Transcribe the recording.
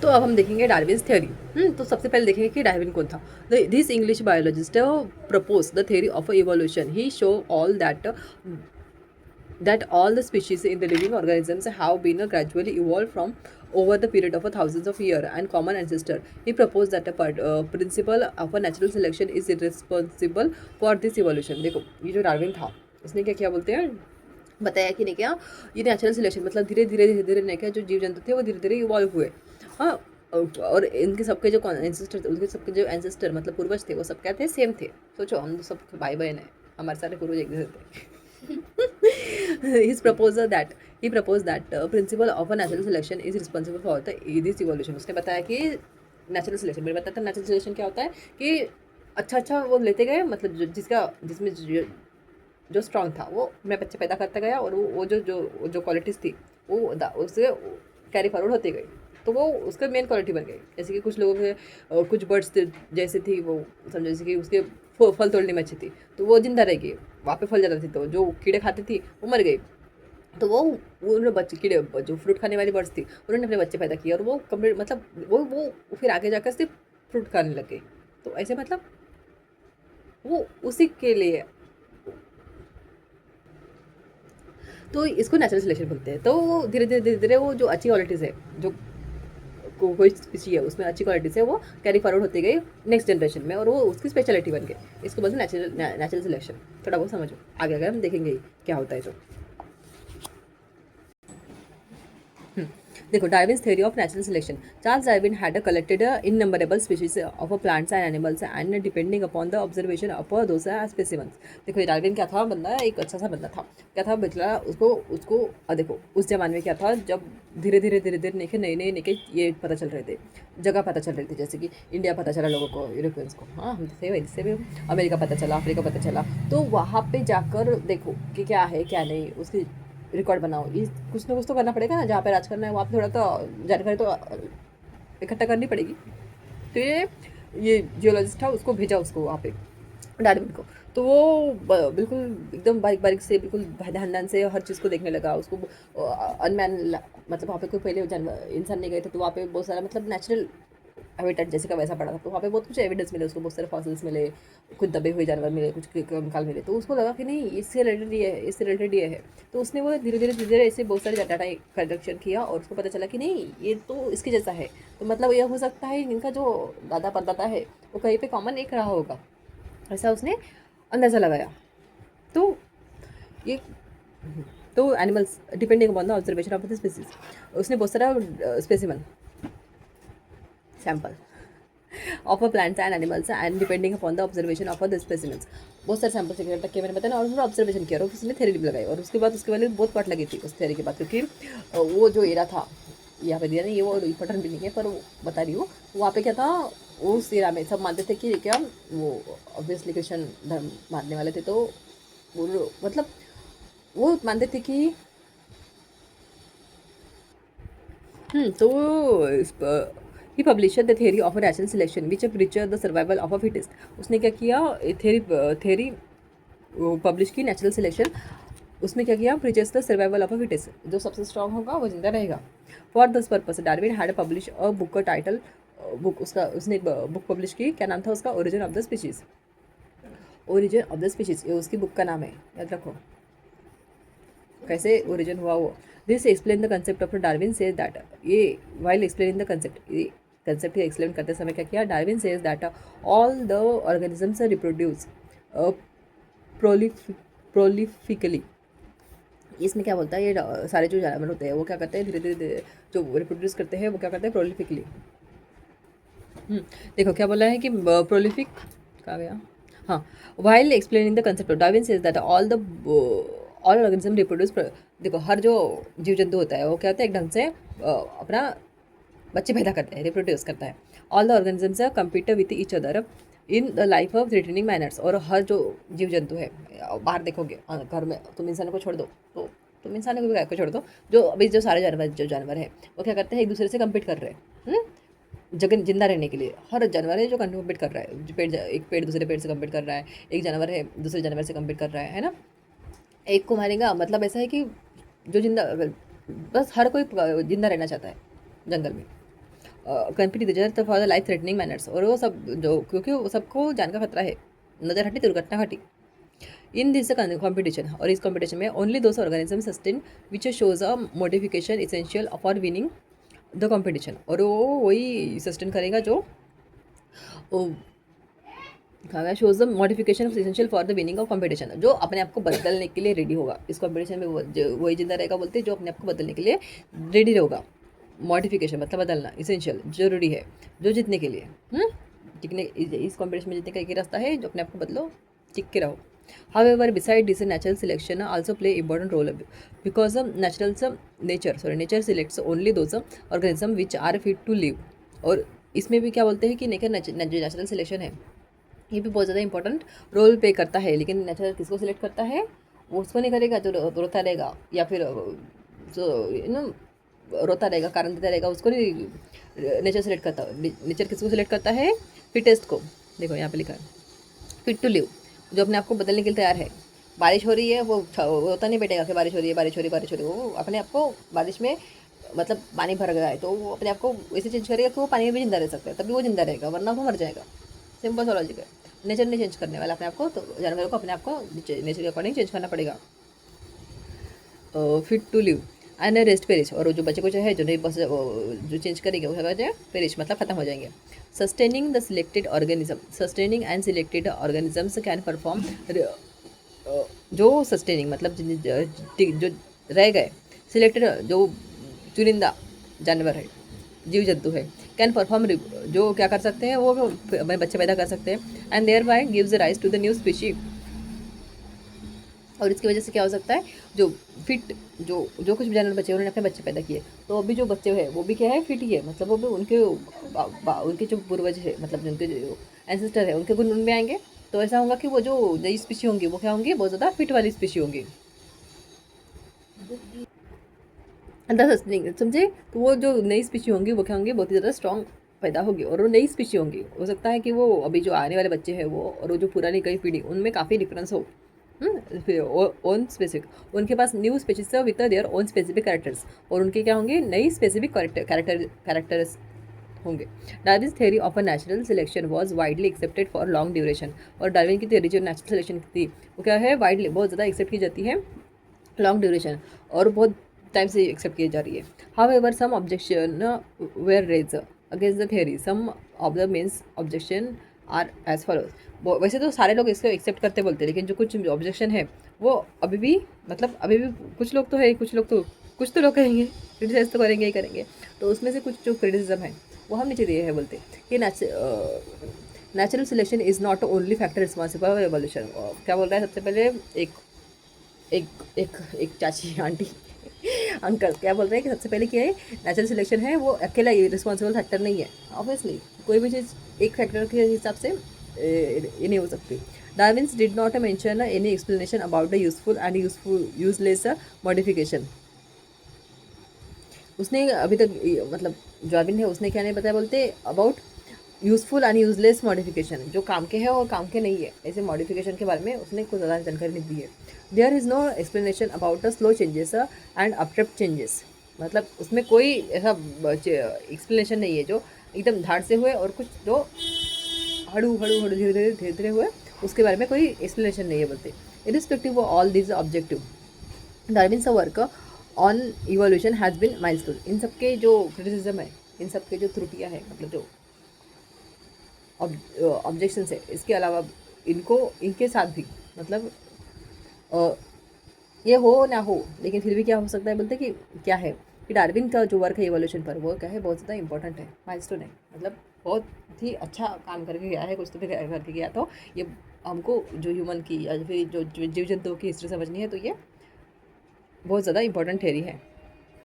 तो अब हम देखेंगे डार्विन्स थ्योरी। तो सबसे पहले देखेंगे कि डार्विन कौन था। This English biologist propose the theory of evolution. He show all that all the species in the living organisms have been gradually evolved from over the period of thousands of years and common ancestor. He proposed that principle of a natural selection is responsible for this evolution. देखो ये जो Darwin था इसने क्या किया बोलते हैं, बताया कि नहीं क्या, ये नेचुरल सिलेक्शन मतलब धीरे धीरे धीरे धीरे नहीं क्या, जो जीव जंतु थे वो धीरे धीरे इवॉल्व हुए। हाँ, और इनके सबके जो एंसेस्टर, उनके सबके जो एंसेस्टर मतलब पूर्वज थे वो सब क्या थे, सेम थे। सोचो हम सब भाई बहन है, हमारे सारे पूर्वज एक जैसे थे। His proposal that he proposed that principle of a natural selection is responsible for the this evolution. उसने बताया कि नेचुरल सिलेक्शन, मैंने बताया था नेचुरल सिलेक्शन क्या होता है कि अच्छा अच्छा वो लेते गए, मतलब जिसमें जो स्ट्रांग था वो मैं बच्चे पैदा करता गया, और वो जो क्वालिटीज़ थी वो उससे कैरी फॉरवर्ड होती गई, तो वो उसका मेन क्वालिटी बन गई। जैसे कि कुछ लोगों के कुछ बर्ड्स जैसे थी वो, समझो जैसे कि उसके फल तोड़ने में अच्छी थी तो वो जिंदा रहेगी, वहाँ पे फल ज़्यादा थी तो जो कीड़े खाती थी वो मर गई। तो वो उन्होंने बच्चे कीड़े जो फ्रूट खाने वाली बर्ड्स थी उन्होंने अपने बच्चे पैदा किए, और वो कम्प्लीट मतलब वो फिर आगे जाकर सिर्फ फ्रूट खाने लग गई। तो ऐसे मतलब वो उसी के लिए, तो इसको नेचुरल सिलेक्शन बोलते हैं। तो धीरे धीरे धीरे धीरे वो जो अच्छी क्वालिटीज़ है, जो कोई स्पीसी है उसमें अच्छी क्वालिटीज़ है, वो कैरी फॉरवर्ड होती गई नेक्स्ट जनरेशन में, और वो उसकी स्पेशलिटी बन गई। इसको बोलते हैं नेचुरल सिलेक्शन। थोड़ा बहुत समझो, आगे आगे हम देखेंगे क्या होता है। जो देखो Darwin's theory of natural selection. Charles Darwin had collected innumerable species of plants and animals and depending upon the observation of those specimens। देखो ये डार्विन क्या था, बंदा एक अच्छा सा बंदा था। क्या था बेचारा, उसको उसको देखो उस जमाने में क्या था, जब धीरे धीरे धीरे धीरे नए ये पता चल रहे थे, जगह पता चल रही थी। जैसे कि इंडिया पता चला लोगों को, यूरोपियंस को, हाँ हम थे वैसे भी, अमेरिका पता चला, अफ्रीका पता चला। तो वहाँ पे जाकर देखो कि क्या है क्या नहीं, उसकी रिकॉर्ड बनाओ। ये कुछ ना कुछ तो करना पड़ेगा ना, जहाँ पे राज करना है वहाँ पे थोड़ा तो जानकारी तो इकट्ठा करनी पड़ेगी। तो ये जियोलॉजिस्ट था, उसको भेजा उसको वहाँ पे डार्विन को। तो वो बिल्कुल एकदम बारीक बारीक से, बिल्कुल ध्यान से हर चीज़ को देखने लगा। उसको अनमैन मतलब वहाँ पे कोई पहले जानवर इंसान नहीं गए थे, तो वहाँ पे बहुत सारा मतलब नेचुरल हैबिटेट जैसे का वैसा पड़ा था। तो वहाँ पे बहुत कुछ एविडेंस मिले उसको, बहुत सारे फॉसिल्स मिले, कुछ दबे हुए जानवर मिले, कुछ कंकाल मिले। तो उसको लगा कि नहीं इससे रिलेटेड ये है, इससे रिलेटेड ये है। तो उसने वो धीरे धीरे धीरे धीरे ऐसे बहुत सारे डाटा कलेक्शन किया, और उसको पता चला कि नहीं ये तो इसके जैसा है। तो मतलब यह हो सकता है इनका जो दादा परदादा है वो कहीं पे कॉमन एक रहा होगा, ऐसा उसने अंदाज़ा लगाया। तो ये तो animals depending upon the observation of the species, उसने बहुत सारा specimen sample of a plants and animals and depending upon the observation of the specimens, बहुत सारे सैंपल्स इकट्ठा किए मैंने बताया ना, और उसने ऑब्जर्वेशन किया और उसने थ्योरी भी लगाई। और उसके बाद उसके वाले बहुत पार्ट लगी थी उस थ्योरी के बाद, क्योंकि वो जो एरा था यहाँ पे दिया नहीं, ये वो इम्पोर्टेंट भी नहीं है पर वो बता रही हूँ। वहाँ पे क्या था, उस एरा में सब मानते थे कि क्या वो ऑब्वियसली क्रिश्चियन धर्म मानने वाले थे। तो वो मतलब वो मानते थे कि तो ही publisher the theory of natural selection which preacher the survival of a fittest. उसने क्या किया, थ्योरी पब्लिश की नेचुरल सिलेक्शन। उसमें क्या किया, preachers the survival of a fittest, जो सबसे स्ट्रांग होगा वो जिंदा रहेगा। For this purpose Darwin had publish a book का टाइटल, बुक उसका उसने एक बुक पब्लिश की, क्या नाम था उसका, origin of the species. Origin of the species ये उसकी बुक का नाम है, याद रखो कैसे ओरिजिन हुआ वो। This explain the concept of Darwin says that, ये वाइल एक्सप्लेनिंग द कंसेप्ट, ये कंसेप्ट ही एक्सप्लेन करते समय क्या किया, Darwin says that all the organisms reproduce prolifically. इसमें क्या बोलता है, ये सारे जो जानवर होते हैं वो क्या करते हैं, धीरे धीरे जो रिप्रोड्यूस करते हैं वो क्या करते हैं, प्रोलिफिकली। देखो क्या बोला है कि प्रोलिफिक कहाँ गया, हाँ, while explaining the concept of Darwin says that all organism reproduce. देखो हर जो जीव जंतु होता है वो क्या होता है, एक ढंग से अपना बच्चे पैदा करते हैं, रिप्रोड्यूस करता है। All the organisms compete with each other in the life of threatening manners. और हर जो जीव जंतु है, बाहर देखोगे घर में तुम इंसानों को छोड़ दो, तो तुम इंसानों को भी को छोड़ दो, जो अभी जो सारे जानवर हैं वो क्या करते हैं, एक दूसरे से कम्पीट कर रहे हैं जगह जिंदा रहने के लिए। हर जानवर है जो कम्पीट कर रहा है, एक पेड़ दूसरे पेड़ से कम्पीट कर रहा है, एक जानवर है दूसरे जानवर से कम्पीट कर रहा है ना। एक को मारेगा मतलब ऐसा है कि जो जिंदा, बस हर कोई जिंदा रहना चाहता है जंगल में। Company reserve for the life threatening manners, और वो सब जो क्योंकि वो सबको जान का खतरा है, नजर हटी दुर्घटना घटी। इन दिस कॉम्पिटिशन, और इस कॉम्पिटिशन में only those organism sustain which shows a modification essential for winning the competition, और वो वही सस्टेन करेगा जो कहा shows the modification of essential for the winning of competition, जो अपने आप को बदलने के लिए रेडी होगा इस कॉम्पिटिशन में, वही जिंदा रहेगा बोलते हैं जो अपने आप को बदलने के लिए रेडी होगा। मॉडिफिकेशन मतलब बदलना, इसेंशियल जरूरी है जो जीतने के लिए। टिकने इस कॉम्पिटिशन में जीतने का एक ही रास्ता है, जो अपने आप को बदलो, टिक के रहो। However, beside this, natural selection also play important role because nature selects only those organisms which are fit to live। और इसमें भी क्या बोलते हैं कि नेचुरल सिलेक्शन है, ये भी बहुत ज़्यादा इंपॉर्टेंट रोल प्ले करता है। लेकिन नेचुरल किसको सिलेक्ट करता है? वो उसको नहीं करेगा जो रोता रहेगा, या फिर जो रोता रहेगा, कारण देता रहेगा, उसको नहीं नेचर सेलेक्ट करता। नेचर किसको सिलेक्ट करता है? फिटेस्ट को। देखो यहाँ पे लिखा है फिट टू लिव, जो अपने आप को बदलने के लिए तैयार है। बारिश हो रही है, वो रोता नहीं बैठेगा कि बारिश हो रही है, बारिश हो रही है, बारिश हो रही है। वो अपने आप को बारिश में मतलब पानी भर गया है तो वो अपने आप को वैसे चेंज करेगा कि वो पानी में भी जिंदा रह सकता है, तभी वो जिंदा रहेगा, वरना वो मर जाएगा। सिंपल सा लॉजिक है। नेचर नहीं चेंज करने वाला अपने आप को, तो जानवरों को अपने आप को नेचर के अकॉर्डिंग चेंज करना पड़ेगा। Fit to live and rest perish, और जो बच्चे को जो है जो नहीं बस जो चेंज करेंगे वो क्या कहते पेरिश मतलब खत्म हो जाएंगे। Sustaining the selected organism, sustaining and selected organisms can perform, जो सस्टेनिंग मतलब जो रह गए, सिलेक्टेड जो चुनिंदा जानवर है, जीव जंतु है, कैन परफॉर्म, जो क्या कर सकते हैं वो अपने बच्चे पैदा कर सकते हैं, and thereby gives rise to the new species. और इसकी वजह से क्या हो सकता है, जो फिट जो कुछ भी जानवर बचे उन्होंने अपने बच्चे पैदा किए, तो अभी जो बच्चे हैं वो भी क्या है, फिट ही है, मतलब वो भी उनके जो पूर्वज है, मतलब उनके जो एंसेस्टर है उनके गुण उनमें आएंगे। तो ऐसा होगा कि वो जो नई स्पीशी होंगी वो क्या होंगी, बहुत ज़्यादा फिट वाली स्पीशी होंगी। समझे? तो वो जो नई स्पीशी होंगी वो क्या होंगी, बहुत ही ज़्यादा स्ट्रॉन्ग पैदा होगी, और वो नई स्पीशी होंगी। हो सकता है कि वो अभी जो आने वाले बच्चे हैं वो और वो जो पुरानी कई पीढ़ी उनमें काफ़ी डिफरेंस हो। ओन स्पेसिफिक, उनके पास new species with their own specific characters, और उनके क्या होंगे, नई स्पेसिफिक कैरेक्टर्स होंगे। Darwin's theory of a natural selection was widely accepted for long duration, और डार्विन की थ्योरी जो नेचुरल सिलेक्शन थी वो क्या है, वाइडली बहुत ज़्यादा एक्सेप्ट की जाती है, लॉन्ग ड्यूरेशन, और बहुत टाइम से एक्सेप्ट की जा रही है। However some objection were raise against the theory, some of the mains objection are as follows. वैसे तो सारे लोग इसको एक्सेप्ट करते बोलते हैं, लेकिन जो कुछ ऑब्जेक्शन है वो अभी भी मतलब अभी भी कुछ लोग तो है, कुछ तो लोग कहेंगे, क्रिटिसाइज तो करेंगे ही करेंगे। तो उसमें से कुछ जो क्रिटिसिज्म है वो हम नीचे दिए हैं, बोलते कि natural selection is not only factor responsible for evolution. क्या बोल रहा है सबसे पहले, एक एक एक एक चाची आंटी अंकल क्या बोल रहे हैं कि सबसे पहले क्या है, नेचुरल सिलेक्शन है वो अकेला रिस्पॉन्सिबल फैक्टर नहीं है। ऑब्वियसली कोई भी चीज़ एक फैक्टर के हिसाब से ये नहीं हो सकती। Darwin's did not mention any explanation about the useful and useless modification. उसने अभी तक मतलब डार्विन है उसने क्या नहीं बताया, बोलते about useful and useless modification, जो काम के हैं और काम के नहीं है, ऐसे मॉडिफिकेशन के बारे में उसने कुछ ज़्यादा जानकारी नहीं दी है। There is no explanation about the slow changes and abrupt changes, मतलब उसमें कोई ऐसा एक्सप्लेनेशन नहीं है जो एकदम धाड़ से हुए और कुछ जो हड़ू धीरे धीरे हुए, उसके बारे में कोई एक्सप्लेनेशन नहीं है बोलते। Irrespective of all this objective, Darwin's work on evolution has been milestone. इन सबके जो क्रिटिसिज्म है, इन सबके जो त्रुटियाँ हैं, मतलब जो ऑब्जेक्शंस है, इसके अलावा इनके साथ भी मतलब ये हो ना हो, लेकिन फिर भी क्या हो सकता है बोलते कि क्या है कि डार्विन का जो वर्क है इवोल्यूशन पर वो क्या है, बहुत ज़्यादा इंपॉर्टेंट है, माइलस्टोन है, मतलब बहुत ही अच्छा काम करके गया है, कुछ तो भी करके गया। तो ये हमको जो ह्यूमन की या फिर जो जीव जंतुओं की हिस्ट्री समझनी है तो ये बहुत ज़्यादा इंपॉर्टेंट थ्योरी है।